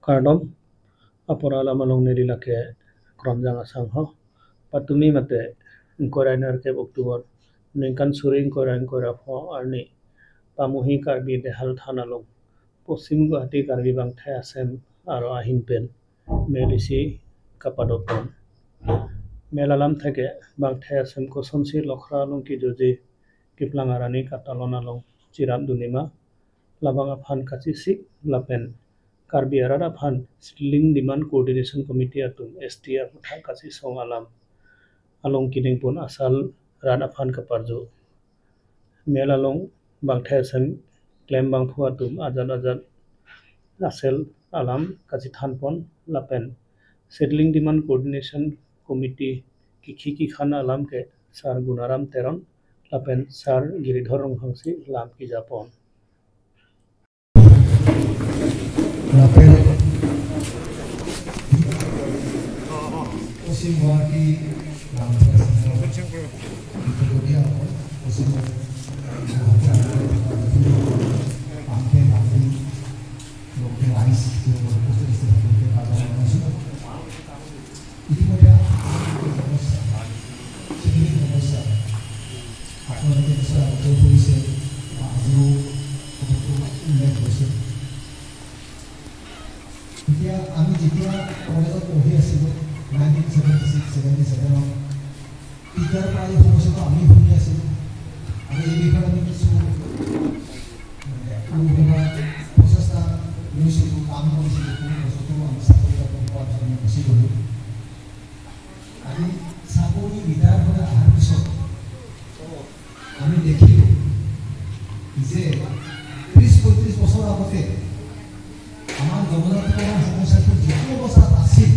Kardom apora lamalong nerilake kromjang asang ho patumi mate korainer ke Oktober ningkan suring korain korap ho arni pamuhi karbi dehal thanalong পশ্চিম গুৱাহাটী কাৰ্বি বাংঠাই আছেম আৰু আহিন PAN মেলিসি কাপাডপন মেলালাম থেকে বাংঠাই আছেম কসনসি লখরা আলং কি জজি কিপলাং আরানি কাটালন আলং চিরাম দুনিমা লাবাঙা ফান কাচিসি লাপেন কার্বি আরারা ফান স্লিং ডিমান্ড কোঅর্ডিনেশন কমিটি আতুম এসটিআর ফান কাচি সং আলাম আলং কিনিংপন আসাল রানা ফান কাপারজু মেলালং বাংঠাই আছেম claim bangphu atum ajat asel alam kachi thanpon lapen settling demand coordination committee ki khan alam ke sar gunaram teron lapen sar giridhar ronghansi lam ki japon lapen Osim Guwahati lam Osim আমি যেতিয়া কলেজত পঢ়ি আছিলোঁ 1976-77 তেতিয়াৰ পৰা এই সমস্যাটো আমি শুনি আছিলোঁ আৰু এই বিষয়ে আমি কিছু প্ৰচেষ্টা লৈছিলোঁ কাম কৰিছিলোঁ কোনো বস্তুটো আমি চাকৰি পোৱাৰ কাৰণে গুচি গ'লোঁ আমি চাকৰি ৰিটায়াৰ হৈ অহাৰ পিছত আমি দেখিলোঁ যে 30-35 বছৰ আগতে আমাৰ জনজাতিকৰণৰ সমস্যাটো যিটো অৱস্থাত আছিল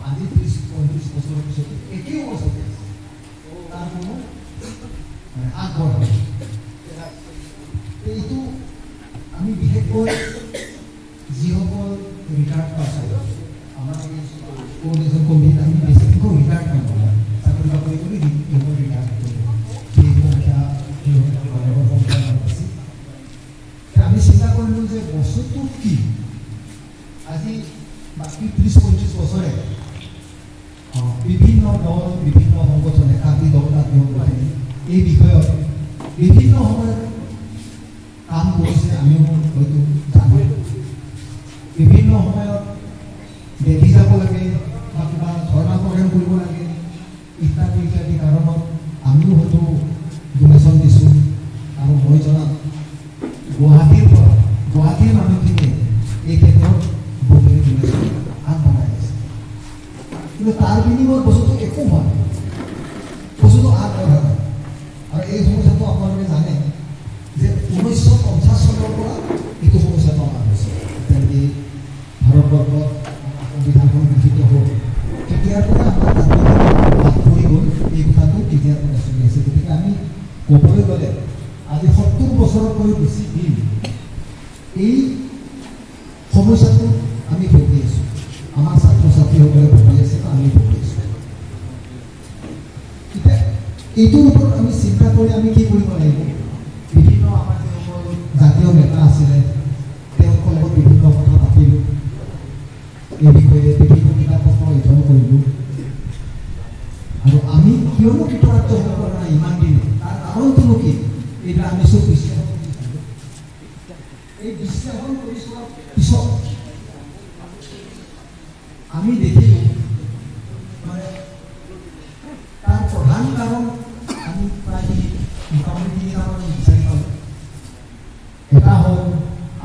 আজি 30-35 বছৰৰ পিছত একেই অৱস্থাত আছে তাৰ কোনো আগবঢ়া এইটো আমি বিশেষকৈ যিসকল ৰিটায়াৰ্ড পাছ আমাৰ কোঅৰ্ডিনেশ্যন কমিটিত আমি বেছিকৈ ৰিটায়াৰ্ড মানুহ চাকৰি বাকৰি কৰি যিসকল ৰিটায়াৰ্ড কৰিলোঁ সেই সংখ্যা মানুহৰ সংখ্যা বেছি আমি চিন্তা কৰিলোঁ যে বস্তুটো কি আজি বাকী 30-35 বছৰে বিভিন্ন দল বিভিন্ন সংগঠনে কাৰ্বি দল এই বিষয়ত বিভিন্ন সময়ত কাম কৰিছে আমিও হয়তো জানো বিভিন্ন সময়ত দেখি যাব লাগে বা কিবা ধৰ্ণা প্ৰগ্ৰেম কৰিব লাগে ইত্যাদি ইত্যাদি কাৰণত আমিও হয়তো ডোনেশ্যন দিছোঁ আৰু মই জনাত গুৱাহাটীৰ মানুহখিনিয়ে এই ক্ষেত্ৰত বহুখিনি ডোনেশ্যন আগবঢ়াই আছে কিন্তু তাৰ বিনিময়ত বস্তুটো একো হোৱা নাই বস্তুটো আগবঢ়া নাই আৰু এই সমস্যাটো আপোনালোকে জানে যে 1950 চনৰ পৰা এইটো সমস্যাটো আমাৰ হৈছে যেনেকৈ ভাৰতবৰ্ষত সংবিধানখন গৃহীত হ'ল তেতিয়াৰ পৰা আমাৰ ভাগ পৰি গ'ল এই কথাটো তেতিয়াৰ পৰা চলি আছে গতিকে আমি ক'বলৈ গ'লে আজি 70 বছৰতকৈ বেছি দিন এই সমস্যাটো আমি ভুগি আছোঁ আমাৰ ছাত্ৰ ছাত্ৰীসকলে ভুগি আছে আমি ভুগি আছোঁ এতিয়া এইটোৰ ওপৰত আমি চিন্তা কৰি আমি কি কৰিব লাগিব বিভিন্ন আমাৰ যিসকল জাতীয় নেতা আছিলে তেওঁলোকৰ লগত বিভিন্ন কথা পাতিলোঁ এই বিষয়ে বিভিন্ন কিতাপ পত্ৰ অধ্যয়ন কৰিলোঁ আৰু আমি কিয়নো কৃতকাৰ্য হ'ব পৰা নাই ইমান দিন তাৰ কাৰণটোনো কি এইটো আমি চব বিশ্লেষণ কৰিছিলোঁ এই বিশ্লেষণ কৰি চোৱাৰ পিছত আমি দেখিলোঁ মানে তাৰ প্ৰধান কাৰণ আমি প্ৰায় মোটামুটি 3 কাৰণ বিচাৰি পালোঁ এটা হ'ল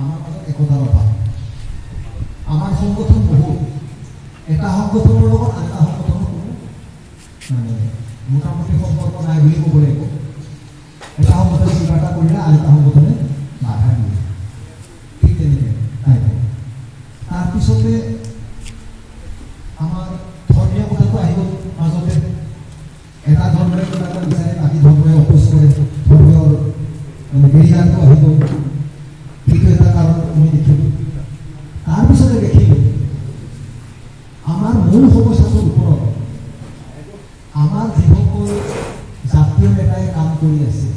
আমাৰ মাজত একতাৰ অভাৱ আমাৰ সংগঠন বহুত এটা সংগঠনৰ লগত আন এটা সংগঠনৰ কোনো মানে মোটামুটি সম্পৰ্ক নাই বুলি ক'ব লাগিব এটা সংগঠনে কিবা এটা কৰিলে আন এটা সংগঠনে বাধা দিয়ে ঠিক তেনেকৈ তাৰপিছতে আমাৰ ধৰ্মীয় কথাটো আহি গ'ল মাজতে এটা ধৰ্মৰে কিবা এটা বিচাৰে বাকী ধৰ্মৰে অপোজ কৰে ধৰ্মীয় বেৰিয়াৰটো আহি গ'ল সেইটো এটা কাৰণ আমি দেখিলোঁ তাৰপিছতে দেখিলোঁ আমাৰ মূল সমস্যাটোৰ ওপৰত আমাৰ যিসকল জাতীয় নেতাই কাম কৰি আছে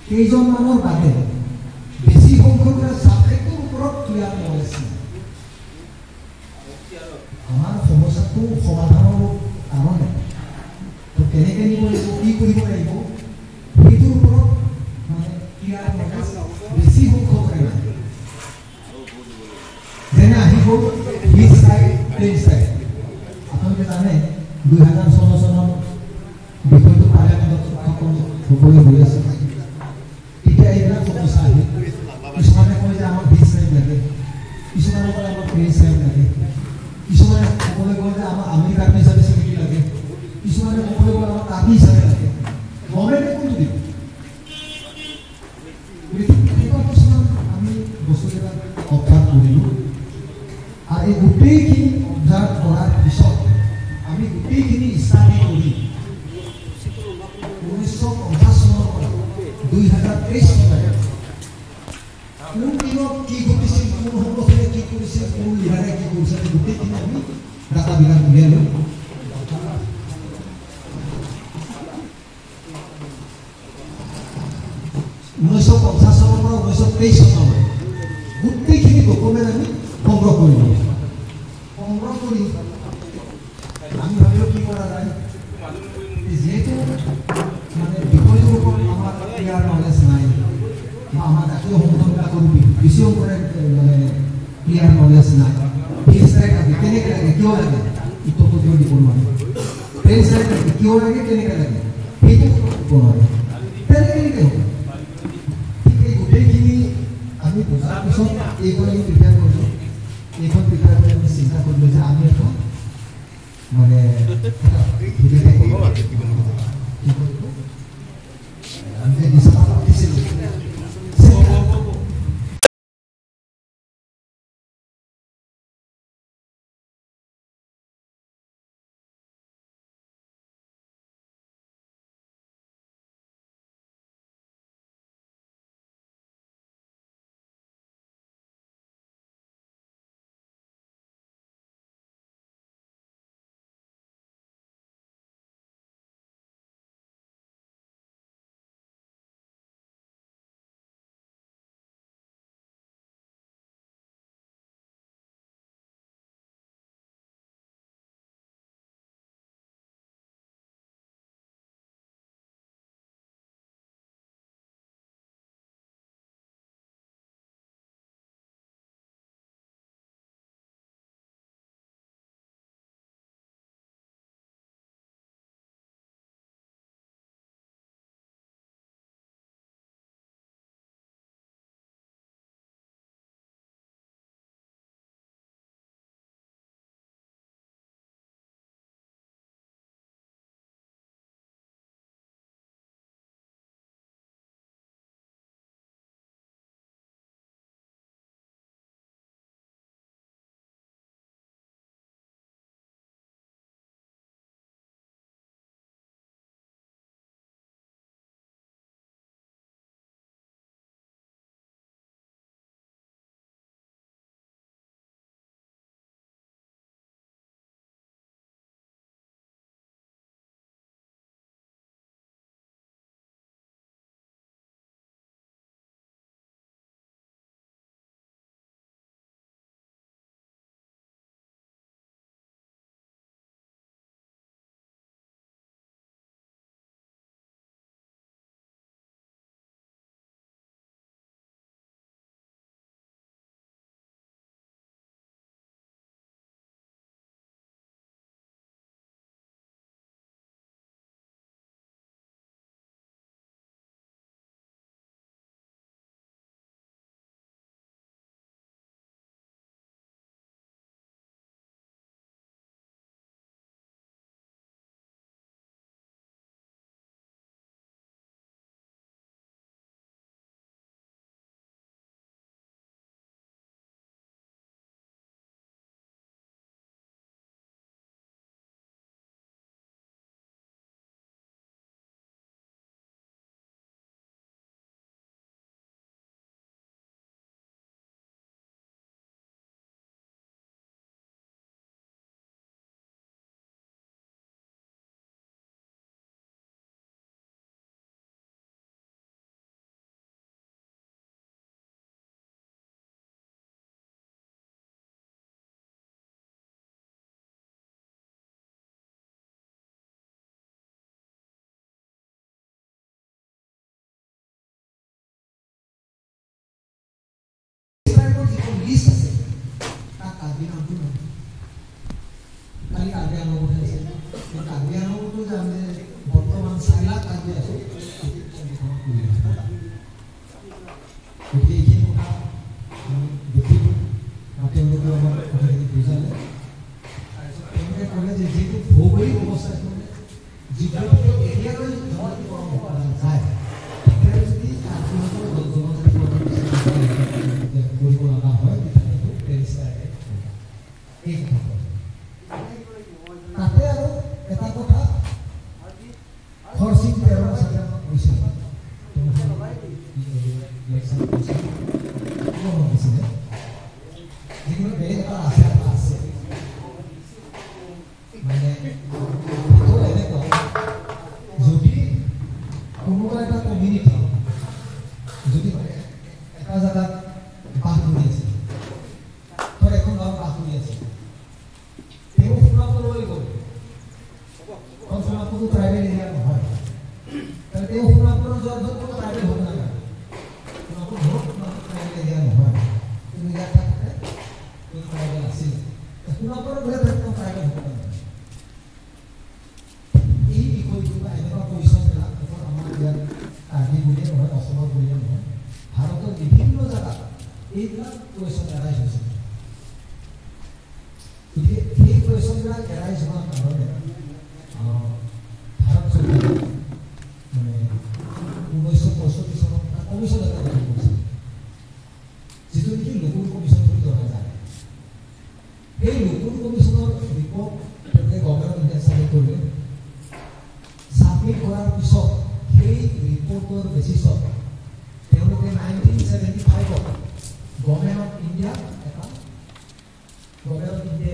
কেইজনমানৰ বাদে বেছি সংখ্যক ছাবজেক্টৰ ওপৰত ক্লিয়াৰ 2016 চনৰ বিষয়টো পাৰ্লিয়ামেণ্টত উত্থাপন হ'বলৈ গৈ আছে। এতিয়া এইবিলাক সমস্যা আহে। কিছুমানে কয় যে আমাক বিচ টাইম লাগে, কিছুমানে কয় আমাক ফ্ৰেঞ্চ টাইম লাগে, কিছুমানে ক'বলৈ কয় যে আমাক আমেৰিকাৰ হিচাপে চিকিউৰিটি লাগে, কিছুমানে ক'বলৈ কয় আমাক আৰ্মি হিচাপে লাগে। গভৰ্ণমেণ্টে কোনটো দিব? এনেকুৱা কিছুমান আমি বস্তুবিলাক অবজাৰ্ভ কৰিলোঁ আৰু এই গোটেইখিনি অবজাৰ্ভ কৰাৰ পিছত আমি গোটেইখিনি ষ্টাডি কৰি 1950 চনৰ পৰা 2023 চনলৈকে কোন দিনত কি ঘটিছিল, কোন সংগঠনে কি কৰিছিল, কোন লিডাৰে কি কৰিছিল, গোটেইখিনি আমি ডাটাবিলাক উলিয়াই লৈ 1950 চনৰ পৰা 1923 চনলৈ গোটেইখিনি ডকুমেণ্ট আমি সংগ্ৰহ কৰিলোঁ। সংগ্ৰহ কৰি আমি ভাবিলোঁ কি কৰা যায়, যিহেতু মানে বিষয়টোৰ ওপৰত আমাৰ ক্লিয়াৰ নলেজ নাই বা আমাৰ জাতীয় সংগঠনবিলাকৰ বেছি সংখ্যৰে মানে ক্লিয়াৰ নলেজ নাই। ফিল্ড ষ্ট্ৰাইক লাগে, কেনেকৈ লাগে, কিয় লাগে, উত্তৰটো দিব নোৱাৰে। ফিল্ড ষ্ট্ৰাইক লাগে, কিয় লাগে, কেনেকৈ লাগে, সেইটো দিব নোৱাৰে। কেনেকৈ হ'ব? ঠিক এই গোটেইখিনি আমি বুজাৰ পিছত এইখন আমি প্ৰিপেয়াৰ কৰিলোঁ। এইখন প্ৰিপেয়াৰ কৰি আমি চিন্তা কৰিলোঁ যে আমি এখন মানে পেন এটা আছে মানে তো এনেকুৱা যদি কোনোবা এটা কমিউনিটি যদি এটা জায়গাত বাস কৰি আছে ধৰ এখন গাঁৱত বাস কৰি আছে তেওঁ সোণাপুৰলৈ গ'ল কাৰণ সোণাপুৰটো ট্ৰাইবেল এৰিয়া নহয় তাহলে তেওঁ সোণাপুৰৰ যোৱাৰ য'ত কোনো ট্ৰাইবেল হ'ব নালাগে সোণাপুৰ ঘৰত ট্ৰাইবেল এৰিয়া নহয় কিন্তু ইয়াত থাকোঁতে কোনো ট্ৰাইবেল আছিল সোণাপুৰৰ ঘৰে তেওঁ ট্ৰাইবেল হ'ব নালাগে এই বিষয়টো বা এনেকুৱা পজিশ্যনবিলাক অকল আমাৰ ইয়াত কাৰ্বি বুলিয়ে নহয় অসমৰ বুলিয়ে নহয় ভাৰতৰ বিভিন্ন জেগাত এইবিলাক পজিশ্যন এৰাইজ হৈছে গতিকে সেই পজিশ্যনবিলাক এৰাইজ হোৱাৰ কাৰণে ভাৰত চৰকাৰে মানে 1965 চনত এটা কমিশ্যন এটা গঠন কৰিছিল যিটো নেকি লোকুল কমিশ্যন বুলি জনা যায় এই লোকুল কমিশ্যনৰ ৰিপৰ্ট তেওঁলোকে গভৰ্ণমেণ্ট অফ ইণ্ডিয়া চাবমিট কৰিলে চাবমিট কৰাৰ পিছত সেই ৰিপৰ্টৰ বেচিছত তেওঁলোকে 1975 গভৰ্ণমেণ্ট অফ ইণ্ডিয়া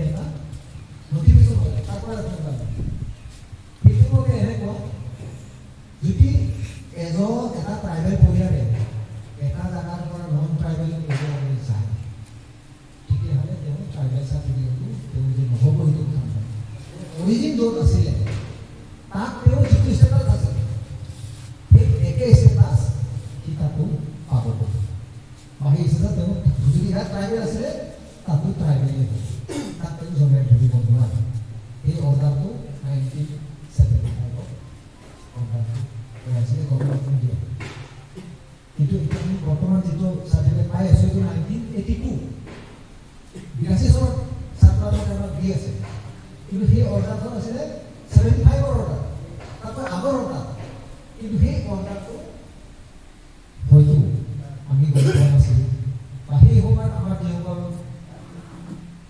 এটা নটিফিকেশ্যন কৰে তাৰ পৰা এটা এনেকুৱা যদি এটা ট্ৰাইবেল পৰিয়ালে এটা জেগাৰ পৰা নন ট্ৰাইবেল এৰিয়ালৈ যায় তেতিয়াহ'লে তেওঁ ট্ৰাইবেল চাৰ্টিফিকেটটো তেওঁ যে নহ'ব সেইটো কথা নহয় অৰিজিন য'ত আছিলে তাক তেওঁ যিটো ষ্টেটাছ আছে সেই একে ষ্টেটাছ সি তাতো পাব বা সেই ষ্টেটাছ তেওঁ যদি ইয়াত ট্ৰাইবেল আছিলে তাতো ট্ৰাইবেলেই হ'ব তাক তেওঁ জনাই ধৰিব নোৱাৰে এই অৰ্ডাৰটো 1975 অৰ্ডাৰটো গভৰ্ণমেণ্ট অফ ইণ্ডিয়া কিন্তু এতিয়া আমি বৰ্তমান যিটো চাৰ্টিফিকেট পাই আছোঁ এইটো 1982 চনত ছাত্ৰৰ কাৰণে দি আছে কিন্তু সেই অৰ্ডাৰখন আছিলে 75 অৰ্ডাৰ তাতকৈ আগৰ অৰ্ডাৰ কিন্তু সেই অৰ্ডাৰটো হয়তো আমি গম পোৱা নাছিলোঁ বা সেই সময়ত আমাৰ যিসকল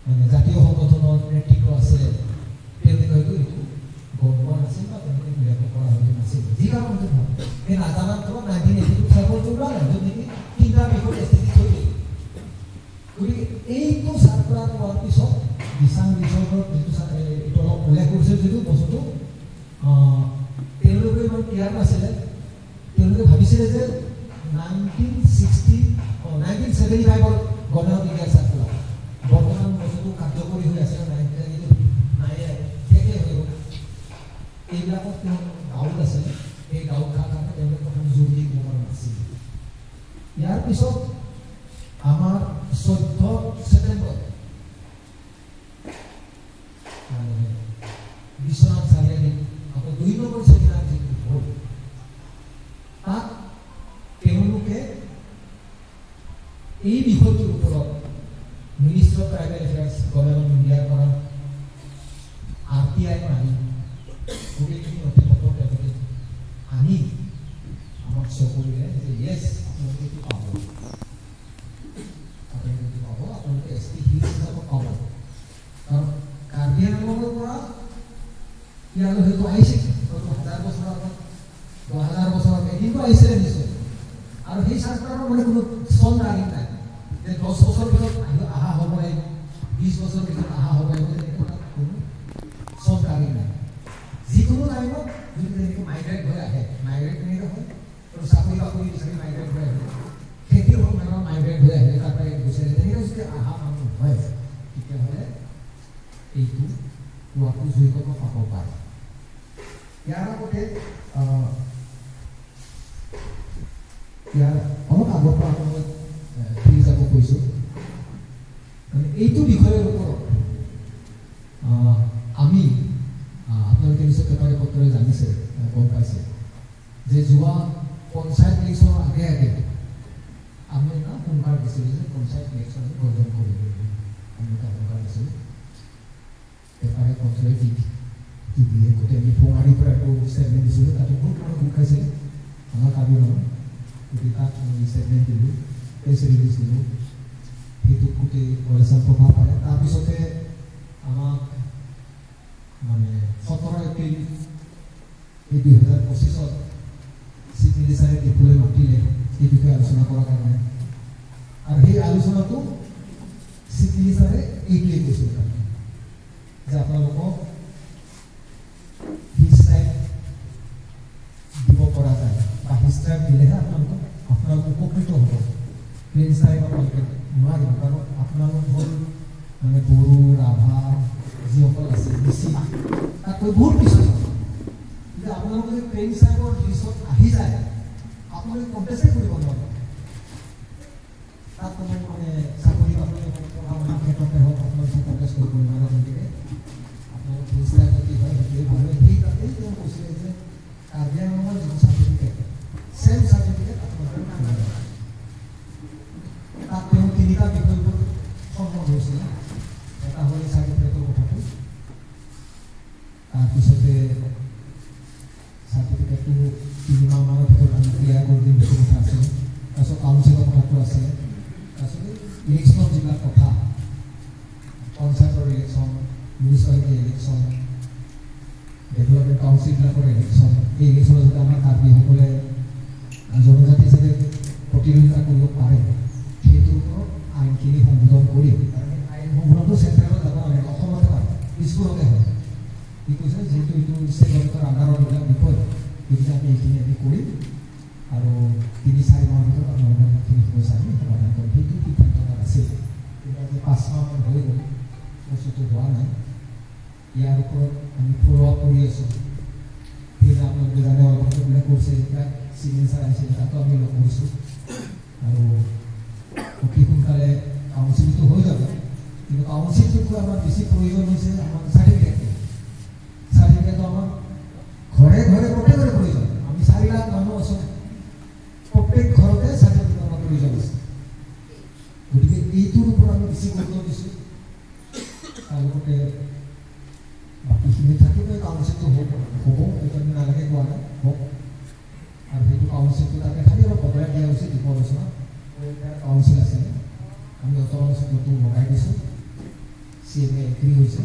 মানে জাতীয় সংগঠনৰ নেতৃত্ব আছে তেওঁলোকে হয়তো এইটো গম পোৱা নাছিল বা তেওঁলোকে ব্যাপক কৰা হয়তো নাছিল যি কাৰণতে নহয় এই নাজানাৰ ফলত 1982 চাৰ্কলটো ওলালে য'ত নেকি তিনিটা বিষয়ত স্থিতি থৈ দিলে গতিকে এইটো চাৰ্কুলাৰ পোৱাৰ পিছত দিচাং ৰিচৰ্টত যিটো এইটো অলপ উল্লেখ কৰিছিল যিটো বস্তুটো তেওঁলোকে ইমান ক্লিয়াৰ নাছিলে তেওঁলোকে ভাবিছিলে যে 1975 গভৰ্ণমেণ্ট অফ ইণ্ডিয়াৰ চাৰ্কুলাৰ বৰ্তমান বস্তুটো কাৰ্যকৰী হৈ আছে নাই শেষে হৈ গ'ল এইবিলাকত তেওঁ ডাউট আছিলে এই ডাউট থকাৰ কাৰণে তেওঁলোকে প্ৰথম জোৰ দি দিব পৰা নাছিল ইয়াৰ পিছত আমাৰ 14 ছেপ্টেম্বৰ বিশ্বনাথ চাৰিআলি আকৌ 2 নম্বৰ ছেমিনাৰ যিটো হ'ল তাত তেওঁলোকে এই বিষয়টোৰ ওপৰত ministry of tribal affairs government of ইণ্ডিয়াৰ পৰা RTI মাৰি গোটেইখিনি নথিপত্ৰ তেওঁলোকে আনি আমাক চকৰিলে যে য়েছ আপোনালোকে এইটো পাব আপোনালোকে ST হিলছ হিচাপত পাব কাৰণ কাৰ্বি আংলঙৰ পৰা ইয়ালৈ হয়তো আহিছে 1000 বছৰ আগত 2000 বছৰ আগত কিন্তু আহিছিলে নিশ্চয় আৰু সেই চাৰ্কুলাৰৰ মানে কোনো চন তাৰিখ নাই যে 10 বছৰ পিছত অহা হ'ব লাগিব 20 বছৰ পিছত অহা হ'ব লাগিব এনেকুৱা কোনো চন তাৰিখ নাই যিকোনো টাইমত যদি তেনেকৈ মাইগ্ৰেট হৈ আহে মাইগ্ৰেট কেনেকৈ হয় আৰু চাকৰি বাকৰি বিচাৰি মাইগ্ৰেট হৈ আহে খেতিৰ হওক মানুহ মাইগ্ৰেট হৈ আহে তাৰ পৰা গুচি আহে তেনেকৈ যদি অহা মানুহ হয় তেতিয়াহ'লে এইটো পোৱাটো জৈৱক পাব পাৰে ইয়াৰ আগতে ইয়াৰ অলপ আগৰ পৰা আপোনালোক ফিৰি যাব কৈছোঁ মানে এইটো বিষয়ৰ ওপৰত আমি আপোনালোকে নিশ্চয় পেপাৰে পত্ৰই জানিছে গম পাইছে যে যোৱা পঞ্চায়ত ইলেকশ্যনৰ আগে আগে আমি এটা সোমবাৰ দিছিলোঁ যে পঞ্চায়ত ইলেকশ্যন বৰ্জন কৰিব আমি এটা সোমবাৰ দিছিলোঁ পেপাৰে পত্ৰই টিভিয়ে গোটেই আমি ফোঙাৰীৰ পৰা একো ষ্টেটমেণ্ট দিছিলোঁ তাতে বহুত মানুহ গোট খাইছিলে আমাৰ কাবি নহয় গতিকে তাত আমি ষ্টেটমেণ্ট দিলোঁ প্ৰেছ ৰিলিজ দিলোঁ সেইটো গোটেই কলেজৰ প্ৰভাৱ পালে তাৰপিছতে আমাক মানে 17 এপ্ৰিল 2025 চিফ মিনিষ্টাৰে ডিপুলৈ মাতিলে এই বিষয়ে আলোচনা কৰাৰ কাৰণে আৰু সেই আলোচনাটো চিফ মিনিষ্টাৰে এইটোৱে কৈছোঁ তাৰমানে যে আপোনালোকক হিষ্ট্ৰাইক দিব পৰা যায় বা হিষ্ট্ৰাইক দিলেহে আপোনালোক উপকৃত হ'ব। প্লেন ষ্টাইক আপোনালোকে নোৱাৰিব, কাৰণ আপোনালোক হ'ল মানে বড়ো, ৰাভা যিসকল আছে মিচিং তাতকৈ বহুত পিছত। কিন্তু আপোনালোকে যদি প্লেন ষ্টাইকৰ লিষ্টত আহি যায় আপোনালোকে কণ্টেষ্টে কৰিব নোৱাৰিব। তাত কোনো মানে চাকৰি বাকৰি পঢ়া শুনাৰ ক্ষেত্ৰতে হওক আপোনালোকে কণ্টেষ্ট কৰিব নোৱাৰে। গতিকে আপোনালোক প্লেন ষ্টাইল যদি হয় সেইটোৱে ভাল হয়। সেই তাতেই তেওঁ কৈছিলে যে কাৰ্বি আংলঙৰ যিটো চাৰ্টিফিকেট চেম চাৰ্টিফিকেট আপোনালোকে তাত তেওঁ তিনিটা বিষয়বোৰ সন্মত হৈছিলে। এটা হ'ল চাৰ্টিফিকেটৰ কথাটো, তাৰপিছতে চাৰ্টিফিকেটটো 3 মাহমানৰ ভিতৰত আমি ক্লিয়াৰ কৰি দিম সেইটো কথা আছে। তাৰপিছত কাউন্সিলৰ কথাটো আছে। তাৰপিছতে ইলেকশ্যনৰ যিবিলাক কথা, পঞ্চায়তৰ ইলেকশ্যন, মিউনিচিপালিটি ইলেকশ্যন, ডেভেলপমেণ্ট কাউন্সিলবিলাকৰ ইলেকশ্যন, এই ইলেকশ্যনত যাতে আমাৰ কাৰ্বিসকলে জনজাতি হিচাপে প্ৰতিদ্বন্দ্বিতা কৰিব পাৰে সেইটোৰ ওপৰত আইনখিনি সংশোধন কৰিম। আইন সংশোধনটো চেণ্ট্ৰেলত যাব নালাগে, অসমতে পায়, স্কুলতে হয়। কি কৈছে যিহেতু এইটো ষ্টেট গভৰ্ণমেণ্টৰ আণ্ডাৰৰ এইবিলাক বিষয়, গতিকে আমি এইখিনি আমি কৰিম আৰু 3-4 মাহৰ ভিতৰত আপোনালোকৰ সেইখিনি সমস্যা আমি সমাধান কৰিম। সেইটো সিদ্ধান্ত আছে। কিন্তু আজি 5 মাহমান হৈ গ'ল, বস্তুটো হোৱা নাই। ইয়াৰ ওপৰত আমি ফ'ল' আপ কৰি আছোঁ। সেইবিলাক আপোনালোকে জানে অলপবিলাক কৰিছে, এইবিলাক চিগনেচাৰ আহিছে, তাতো আমি লগ কৰিছোঁ আৰু অতি সোনকালে কাউন্সিলটো হৈ যাব। কিন্তু কাউন্সিলটোতকৈ আমাৰ বেছি প্ৰয়োজন হৈছে আমাৰ চাৰ্টিফিকেটটো। চাৰ্টিফিকেটটো আমাৰ ঘৰে ঘৰে প্ৰত্যেকৰে প্ৰয়োজন। আমি 4 লাখ মানুহ আছোঁ, প্ৰত্যেক ঘৰতে চাৰ্টিফিকেট আমাৰ প্ৰয়োজন আছে। গতিকে এইটোৰ ওপৰত আমি বেছি গুৰুত্ব দিছোঁ। তাৰ লগতে বাকীখিনি থাকিবই, কাউন্সিলটো হ'ব, সেইটো আমি নালাগে কোৱা নাই, হওক। আৰু সেইটো কাউন্সিলটো তাতে খালি অলপ বদলাই দিয়া হৈছে। ডিপ'জিশ্যনত কাউন্সিল আছে, আমি অট'নমাছটো লগাই দিছোঁ। CMA এগ্ৰী হৈছে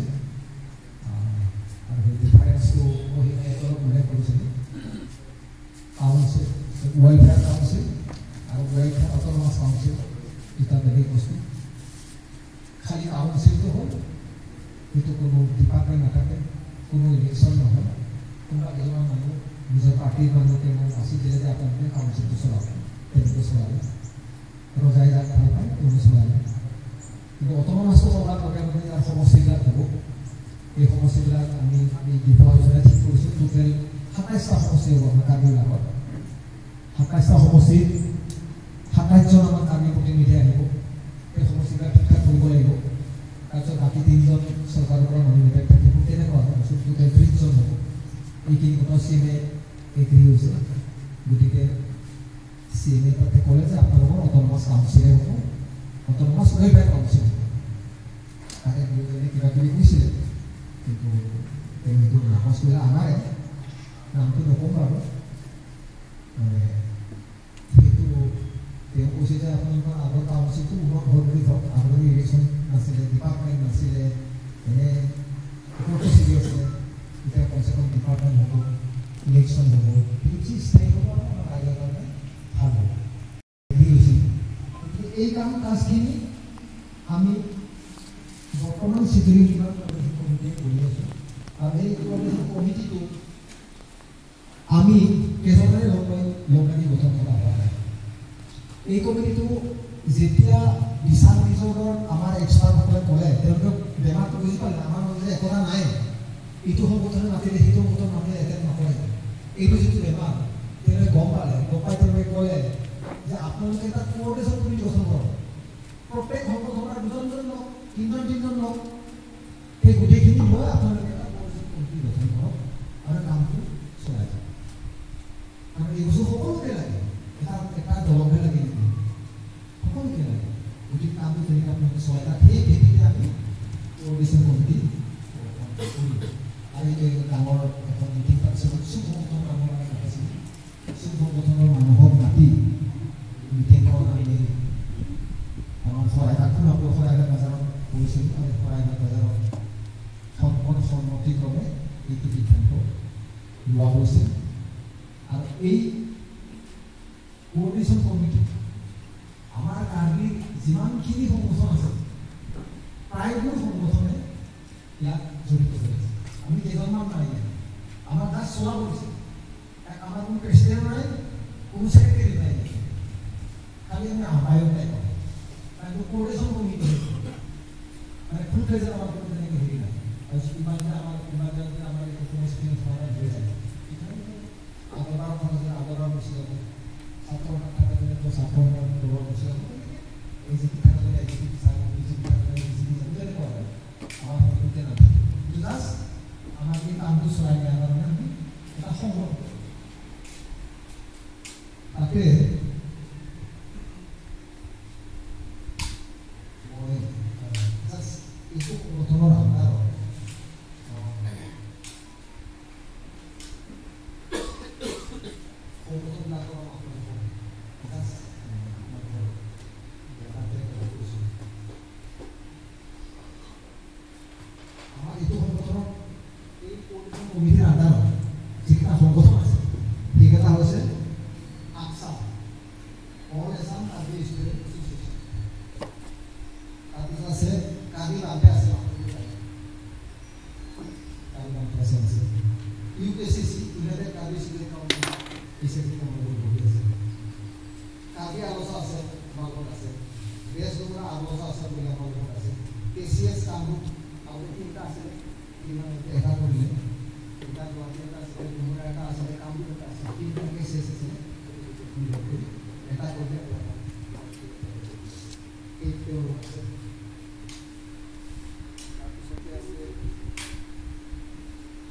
আৰু সেই ডিফাৰেঞ্চটো মই অলপ উল্লেখ কৰিছিলোঁ। কাউন্সিল, ৱেলফেয়াৰ কাউন্সিল আৰু ৱেলফেয়াৰ অট'নমাছ কাউন্সিল দুটা বেলেগ বস্তু। খালি কাউন্সিলটো হ'ল সেইটো কোনো ডিপাৰ্টমেণ্ট নাথাকে, কোনো ইলেকশ্যন নহয়, কোনোবা কিছুমান মানুহ নিজৰ পাৰ্টিৰ মানুহকে মই বাছি দিলে যে আপোনালোকে কাউন্সিলটো চলাব, তেনেকৈ চলালে ৰজাই যাক ভাল পায় কোনো চলালে। কিন্তু অট'নমাছটো চলাৰ লগে লগে তাৰ সমষ্টিবিলাক হ'ব। এই সমষ্টিবিলাক আমি ডিপু আলোচনাই ঠিক কৰিছোঁ। টোটেল 27টা সমষ্টি হ'ব আমাৰ কাৰ্বিবিলাকত। 27টা সমষ্টিত 27জন আমাৰ কাৰ্বি প্ৰতিনিধি আহিব। এই সমষ্টিবিলাক ঠিক ঠাক কৰিব লাগিব। তাৰপিছত বাকী 3জন চৰকাৰৰ পৰা নমিনেটেড থাকিব, তেনেকুৱা তাৰপিছত টোটেল 30জন হ'ব। এইখিনি কথা CMA এগ্ৰী হৈছে। গতিকে CMA তাতে ক'লে যে আপোনালোকৰ অট'নমাছ কাউন্সিলে হ'ব, অট'নমাছ ৱেলফেয়াৰ কাউন্সিল হ'ব। তাতে দুয়োজনে কিবা কিবি কৈছিলে, কিন্তু সেইটো নাকচ কৰিলে আমাৰে নামটো নক'ম বাৰু। সেইটো তেওঁ কৈছে যে আপোনালোকৰ আগৰ কাউন্সিলটো উন্নত হ'ল বুলি ধৰক, আগৰ ইলেকশ্যন নাছিলে, ডিপাৰ্টমেণ্ট নাছিলে, এনে ওপৰতো চিৰিয়াছ আছিলে। এতিয়া কমচে কম ডিপাৰ্টমেণ্ট হ'ব, ইলেকশ্যন হ'ব, কিন্তু যি স্থায়ী হ'ব আমাৰ ৰাইজৰ কাৰণে ভাল হ'ব। এই কাজখিনি আমি বৰ্তমান চিভিল ইনভেষ্টিগেশ্যন কমিটিয়ে কৰি আছোঁ। আৰু এই কমিটিটো আমি কেইজনমানে লগ লাগি গঠন কৰা হয়। এই কমিটিটো যেতিয়া দিশা নিৰ্দেশৰ আমাৰ এক্সপাৰ্টসকলে ক'লে, তেওঁলোকে বেমাৰটো বুজি পালে, আমাৰ মাজতে একতা নাই, এইটো সংগঠনে মাতিলে সেইটো সংগঠন মাতিলে এটেণ্ড নকৰে, এইটো যিটো বেমাৰ তেওঁলোকে গম পালে। গম পাই তেওঁলোকে ক'লে যে আপোনালোকে এটা কোঅৰ্ডিনেশ্যন কমিটি গঠন কৰক, প্ৰত্যেক সংগঠনৰ 2জন লওক, 3জন লওক, সেই গোটেইখিনি লৈ আপোনালোকে এটা কোঅৰ্ডিনেশ্যন কমিটি গঠন কৰক আৰু কামটো চলাই যাওক। আৰু এই বস্তু সকলোকে লাগে, এটা দলকে লাগে নেকি, সকলোকে লাগে। গতিকে কামটো তেনেকৈ আপোনালোকে চলাই যাওক। সেই ভিত্তিতে আমি কোঅৰ্ডিনেশ্যন কমিটি আৰু এই ডাঙৰ এখন মিটিং পাতিছিল, চব সংগঠনৰ মানুহৰ কাৰণে পাতিছিল। চব সংগঠনৰ মানুহক মাতি মিটিংখন আমি আমাৰ শৰাইঘাট বাজাৰত কৰিছিলোঁ আৰু শৰাইঘাট বাজাৰত সন্মতিক্ৰমে এইটো সিদ্ধান্ত লোৱা হৈছিল। আৰু এই কোঅৰ্ডিনেশ্যন কমিটি আমাৰ কাৰ্বিৰ যিমানখিনি সংগঠন আছে প্ৰায়বোৰ চলাব দিছে আমাৰ কোনো প্ৰেচিডেণ্ট নাই কোনো সেক্ৰেটাৰী নাই খালি আমি আহ্বায়ক নাই মানে কোঅৰ্ডিনেশ্যন কমিটি মানে ফুল ফ্লেজৰ আমাৰ কোনো তেনেকৈ হেৰি নাই আৰু ইমান যে আমাৰ কোনো স্কিলছ হোৱা হৈ যায় আগৰ বস্তু ছাত্ৰ থাকালে তো ছাত্ৰ ল'ব বস্তু এই যে থাকালে এই যে আমাৰ হয়তো নাথাকে জাষ্ট আমাৰ এই কামটো চলাই নিয়াৰ কাৰণে আমি এটা সম্ভৱ তাকে মই জাষ্ট এইটো প্ৰথমৰ আন্দাৰ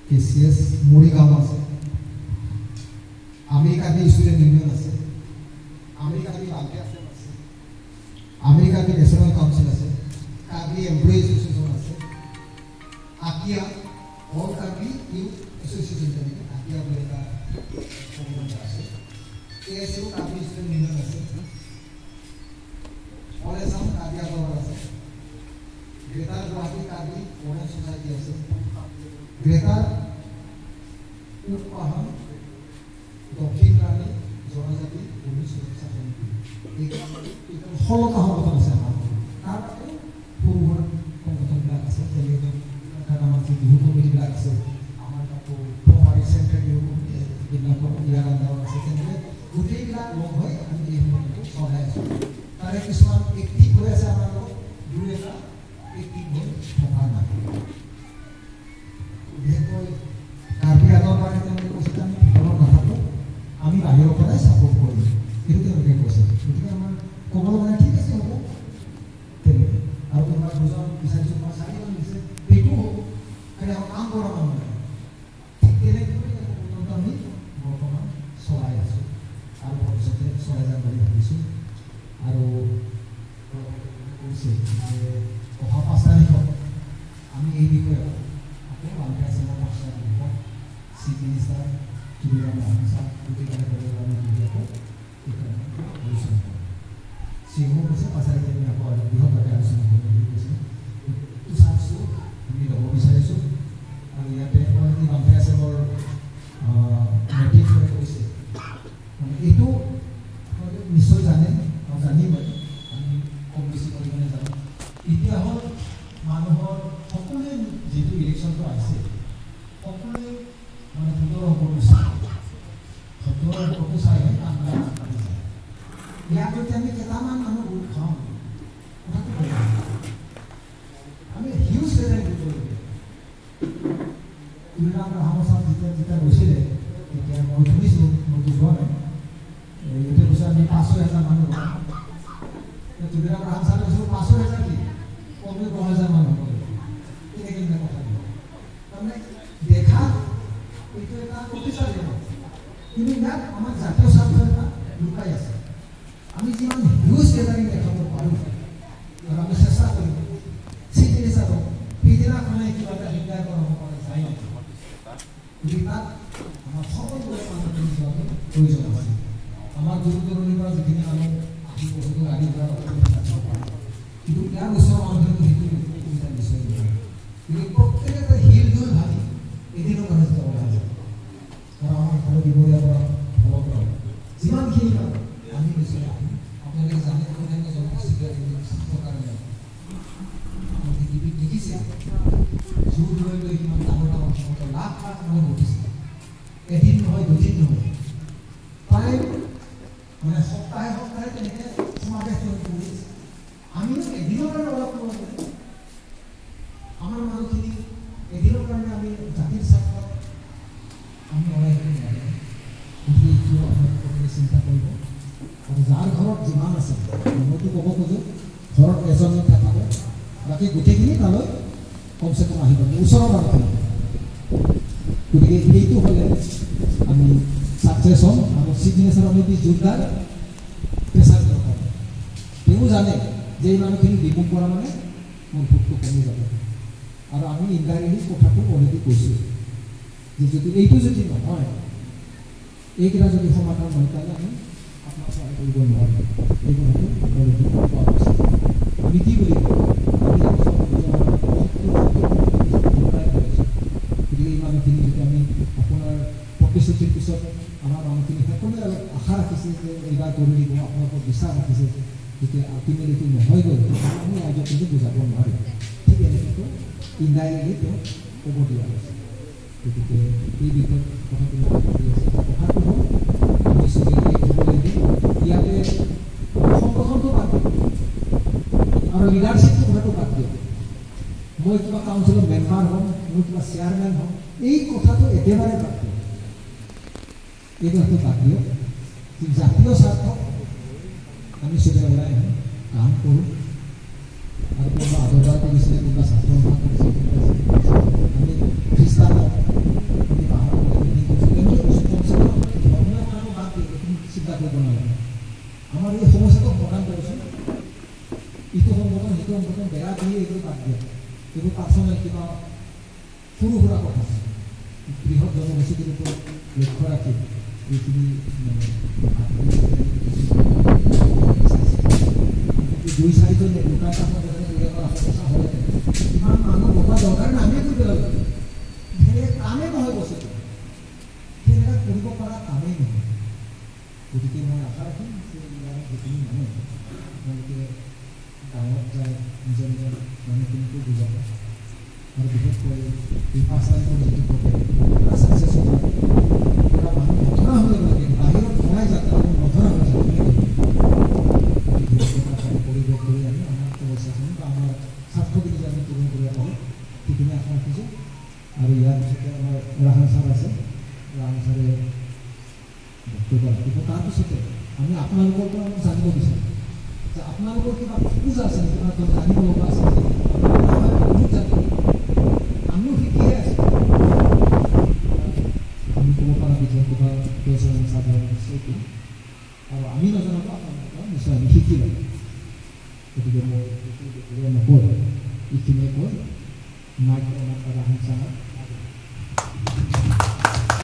KCS মৰিগাঁও আছে আমেৰিকাতে ষ্টুডেণ্ট ইউনিয়ন আছে আমেৰিকাতে বালকে আছে আমেৰিকাতে নেশ্যনেল কাউন্সিল আছে কাগলি এমপ্লয়ি এছ'চিয়েশ্যন আছে আকিয়া অল কাগলি ইউথ এছ'চিয়েশ্যন যেনেকৈ আকিয়া বুলি এটা সংগঠন আছে KSU কাগলি ষ্টুডেণ্ট ইউনিয়ন আছে অল এছাম কাগলি আগৰ আছে গ্ৰেটাৰ গুৱাহাটী কাগলি অৰেঞ্জ ছ'চাইটি আছে গ্ৰেটাৰ উপপাহন দক্ষিণ ৰাণী জনজাতি ভূমি সুৰক্ষা সমিতি এই 16টা সংগঠন আছে আমাৰ তাৰ সৰু সৰু সংগঠনবিলাক আছে যেনেকৈ আমাৰ যি বিহু কমিটিবিলাক আছে আমাৰ তাতো প্ৰভাৰী চেণ্ট্ৰেল বিহু কমিটিবিলাকৰ ইয়াৰ আণ্ডাৰত আছে তেনেকৈ গোটেইবিলাক লগ হৈ আমি এই সংগঠনটো চলাই আছোঁ তাৰে কিছুমান এক্টিভ হৈ আছে আমাৰ লগত দুই এটা এক্টিভ হৈ থকা নাই বিশেষকৈ কাৰ্বি আগৰ কাৰণে তেওঁলোকে কৈছে আমি ভিতৰত নাথাকোঁ আমি বাহিৰৰ পৰাই ছাপোৰ্ট কৰিম সেইটো তেওঁলোকে কৈছে গতিকে আমাৰ ক'বলৈ মানে ঠিক আছে হ'ব তেনেকৈ আৰু কোনোবা দুজন বিচাৰিছোঁ মই চাৰিজন দিছে সেইটো হ'ব খালি আমাৰ কাম কৰা মানুহ নাই ঠিক তেনেকৈ আমি বৰ্তমান চলাই আছোঁ আৰু ভৱিষ্যতে চলাই যাম বুলি ভাবিছোঁ আৰু কৈছে যে অহা 5 তাৰিখত আমি এই বিষয়ে Chief Minister Julia Mahasa ketika berjalan di Jakarta itu berusaha. Sehingga bisa pasal ini apa ada pihak pada harus menjadi itu satu ini dah bisa itu. Aliat orang ini bangsa semua native mereka bisa. Itu misalnya Tanzania ini komisi perlindungan zaman itu awal manuhor সকলে যেটো election তো আছে সকলে মানে ভিতৰৰ professor আমৰা ইয়াৰ প্ৰতি আমি কেইটামান মানুহ ভোট খাওঁ আমি হিউজ লেভেল ভোট কৰিলোঁ আমাৰ সমস্যা যেতিয়া গৈছিলে তেতিয়া মই শুনিছোঁ মই যোৱা নাই এতিয়া কৈছে আমি 500,000 মানুহ তুমিৰা আমাৰ হামচাৰ কৈছোঁ 500,000 কি কমে 10,000 মানুহ তেনেকৈ কথা তাৰমানে দেখা এইটো এটা প্ৰফেচাৰ কিন্তু ইয়াত আমাৰ জাতীয় স্বাৰ্থ এটা লুকাই আছে আমি যিমান হিউজ গেদাৰিং দেখাব পাৰোঁ আৰু আমি চেষ্টা কৰিম চিটি চাব পিছদিনাখনে কিবা এটা দিগদাৰ কৰাব পাৰে চাই গতিকে তাত আমাৰ সকলোৰে মানুহখিনি যোৱাটো প্ৰয়োজন আছে আমাৰ দূৰ দূৰণিৰ পৰা যিখিনি মানুহ আহি বহুতো গাড়ী ঘোঁৰা কিন্তু ইয়াৰ ওচৰৰ মানুহখিনি সেইটো সুবিধা নিশ্চয় দিব কিন্তু প্ৰত্যেকতে শিল ধুই ভাবি এদিনৰ কাৰণে যাব লাগে কাৰণ আমাৰ ঘৰৰ বিপৰীয়াৰ পৰা ফলৰ পৰা যিমানখিনি আমি নিশ্চয় আহিম আপোনালোকে জানে অন্যান্য জনগোষ্ঠীৰ কাৰণে দেখিছে জোৰ লৈ লৈ কিমান ডাঙৰ ডাঙৰ ক্ষমতা লাখ লাখ মানুহ উঠিছে এদিন নহয় দুদিন নহয় প্ৰায় মানে সপ্তাহে সপ্তাহে তেনেকৈ সমাৱেশ কৰি আমিও এদিনৰ কাৰণে অলপ আমাৰ মানুহখিনি এদিনৰ কাৰণে আমি জাতিৰ স্বাৰ্থত আমি ওলাইখিনি লাগে গতিকে এইটো আপোনালোকে চিন্তা কৰিব আৰু যাৰ ঘৰত যিমান আছে মইতো ক'ব খোজোঁ ঘৰত এজন থাকিব বাকী গোটেইখিনি তালৈ কমচে কম আহিব ওচৰৰ মানুহখিনি গতিকে সেইটো হ'লে আমি ছাকচেছ হ'ম আৰু চিগনেচাৰ আমি জোৰদাৰ প্ৰেছাৰ দৰকাৰ তেওঁ জানে যে এই মানুহখিনি বিমুখ কৰা মানে মোৰ ভোটটো কমি যাব আৰু আমি ইনডাইৰেক্টলি কথাটো অলৰেডি কৈছোঁ যে যদি এইটো যদি নহয় এইকেইটা যদি সমাধান নহয় তাহলে আমি আপনার সহায় কৰিব নোৱাৰিম এই কথাটো অলৰেডি কোৱা হৈছে আমি কি বুলি কওঁ আমি গতিকে এই মানুহখিনি যদি আমি আপোনাৰ প্ৰতিশ্ৰুতিৰ পিছত আমাৰ মানুহখিনি সকলোৱে অলপ আশা ৰাখিছে যে এইবাৰ কৰি দিব আপোনালোকক বিশ্বাস ৰাখিছে যেতিয়া আল্টিমেটলি নহয় গ'ল আমি ৰাইজক কিন্তু বুজাব নোৱাৰিম ঠিক এনেকৈ ইনডাইৰেক্টলি তেওঁ ক'ব দিয়া হৈছে গতিকে এই বিষয়ত কথাটো কথাটো হ'ল আমি চবেই ক'বলৈ দিম ইয়াতে সংগঠনটো বাদ দিম আৰু লিডাৰশ্বিপটো কথাটো বাদ দিম মই কিবা কাউন্সিলৰ মেম্বাৰ হ'ম মই কিবা চেয়াৰমেন হ'ম এই কথাটো একেবাৰে বাদ দিম এই কথাটো বাদ দিয়ক জাতীয় স্বাৰ্থ আমি চবে ওলাই আহিম কাম কৰোঁ আৰু কোনোবা আদৰবাৰ কৰিছিলে কোনোবা ছাত্ৰ কৰিছিলে আমি খ্ৰীষ্টান আমি পাহাৰৰ ধৰ্মীয় কামো বাদ দিওঁ চিন্তা কৰিব নালাগে আমাৰ এই সমস্যাটো সমাধান কৰিছোঁ ইটো সংগঠন সিটো সংগঠন বেয়া দিয়ে এইবোৰ বাদ দিয়ে এইবোৰ পাৰ্চনেল কিবা সৰু সুৰা কথা বৃহৎ জনগোষ্ঠীটোৰ ওপৰত লক্ষ্য ৰাখি এইখিনি দুই চাৰিজন লোকা এটা হ'লে ইমান মানুহ লোকা দৰকাৰ নাই আমি কৰিব লাগিব সেনেকৈ কামেই নহয় বস্তুটো সেনেকৈ কৰিব পৰা কামেই নহয় গতিকে মই আশা ৰাখিম যে ইয়াৰ যিখিনি মানুহ আপোনালোকে গাঁৱত যায় নিজৰ নিজৰ মানুহখিনিকো বুজাব আৰু বিশেষকৈ এই 5 তাৰিখৰ যিটো প্ৰগ্ৰেম ছাকচেছ হ'ব পুৰা মানুহ নধৰা হ'ব লাগে বাহিৰত ভৰাই যাতে মানুহ নধৰা হৈ যায় পৰিৱেশ কৰি আমি আমাৰ সমস্যাখিনি বা আমাৰ স্বাৰ্থখিনি যে আমি পূৰণ কৰিব পাৰোঁ সেইখিনি আশা ৰাখিছোঁ আৰু ইয়াৰ পিছতে আমাৰ ৰাহান ছাৰ আছে ৰাহান ছাৰে বক্তব্য ৰাখিব তাৰপিছতে আমি আপোনালোকৰ পৰা আমি জানিব বিচাৰোঁ যে আপোনালোকৰ কিবা খোজ আছে কিবা জানিব লগা আছে বহুত জানিব আমিও শিকিয়ে আছোঁ আমি ক'ব পৰা বিষয়ে কিবা প্ৰয়োজন সাধাৰণ সেইটো আৰু আমি নজনাতো আপোনালোকৰ নিশ্চয় আমি শিকি ল'ম গতিকে মই নকওঁ এইখিনিয়ে কৈ মাইক ৰাহান ছাৰক